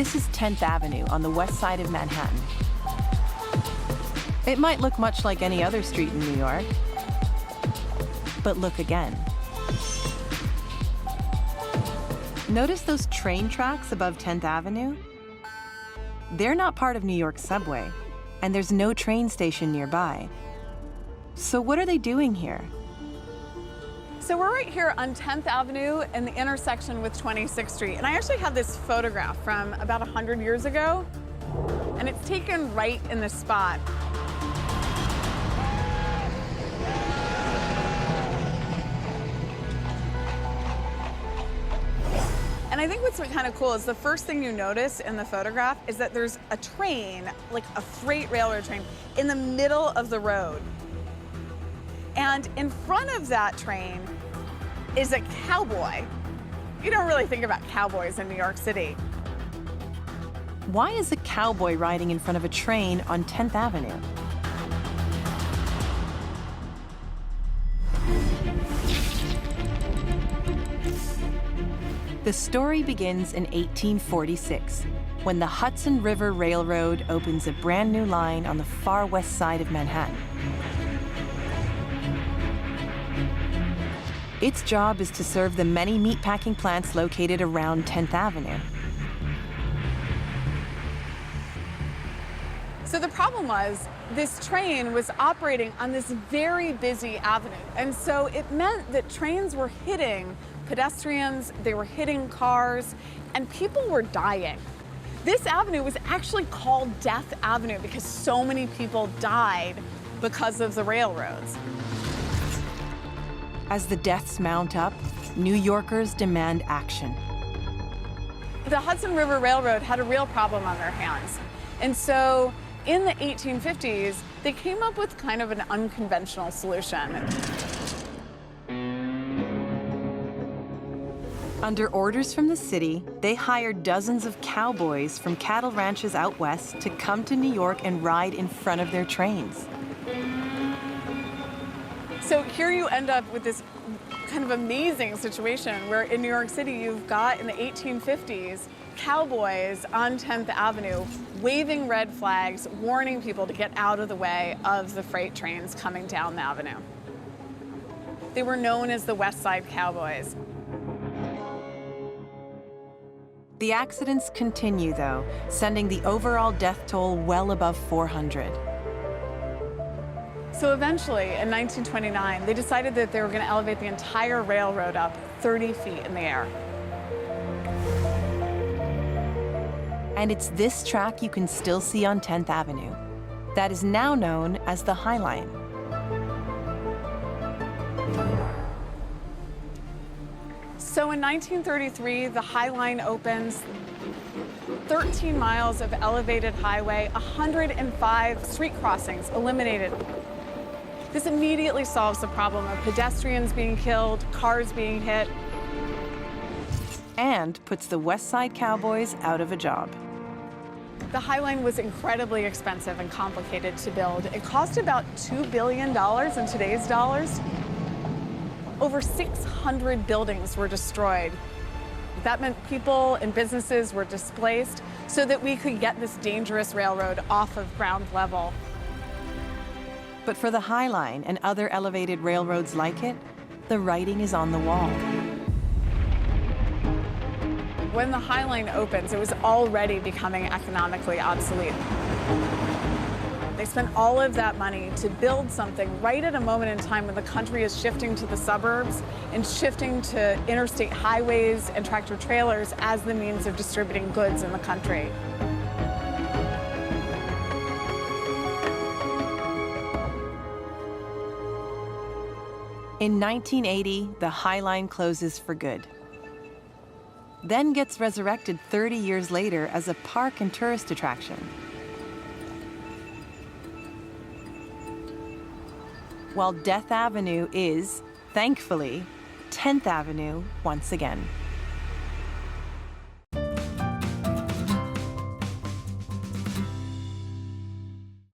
This is 10th Avenue on the west side of Manhattan. It might look much like any other street in New York, but look again. Notice those train tracks above 10th Avenue? They're not part of New York's subway, and there's no train station nearby. So what are they doing here? So we're right here on 10th Avenue in the intersection with 26th Street. And I actually have this photograph from about 100 years ago, and it's taken right in this spot. And I think what's kind of cool is the first thing you notice in the photograph is that there's a train, like a freight railroad train, in the middle of the road. And in front of that train is a cowboy. You don't really think about cowboys in New York City. Why is a cowboy riding in front of a train on 10th Avenue? The story begins in 1846, when the Hudson River Railroad opens a brand new line on the far west side of Manhattan. Its job is to serve the many meatpacking plants located around 10th Avenue. So the problem was, this train was operating on this very busy avenue. And so it meant that trains were hitting pedestrians, they were hitting cars, and people were dying. This avenue was actually called Death Avenue because so many people died because of the railroads. As the deaths mount up, New Yorkers demand action. The Hudson River Railroad had a real problem on their hands. And so in the 1850s, they came up with kind of an unconventional solution. Under orders from the city, they hired dozens of cowboys from cattle ranches out west to come to New York and ride in front of their trains. So here you end up with this kind of amazing situation where in New York City you've got, in the 1850s, cowboys on 10th Avenue waving red flags, warning people to get out of the way of the freight trains coming down the avenue. They were known as the West Side Cowboys. The accidents continue, though, sending the overall death toll well above 400. So eventually, in 1929, they decided that they were going to elevate the entire railroad up 30 feet in the air. And it's this track you can still see on 10th Avenue. That is now known as the High Line. So in 1933, the High Line opens, 13 miles of elevated highway, 105 street crossings eliminated. This immediately solves the problem of pedestrians being killed, cars being hit. And puts the West Side Cowboys out of a job. The High Line was incredibly expensive and complicated to build. It cost about $2 billion in today's dollars. Over 600 buildings were destroyed. That meant people and businesses were displaced so that we could get this dangerous railroad off of ground level. But for the High Line and other elevated railroads like it, the writing is on the wall. When the High Line opens, it was already becoming economically obsolete. They spent all of that money to build something right at a moment in time when the country is shifting to the suburbs and shifting to interstate highways and tractor trailers as the means of distributing goods in the country. In 1980, the High Line closes for good. Then gets resurrected 30 years later as a park and tourist attraction. While Death Avenue is, thankfully, 10th Avenue once again.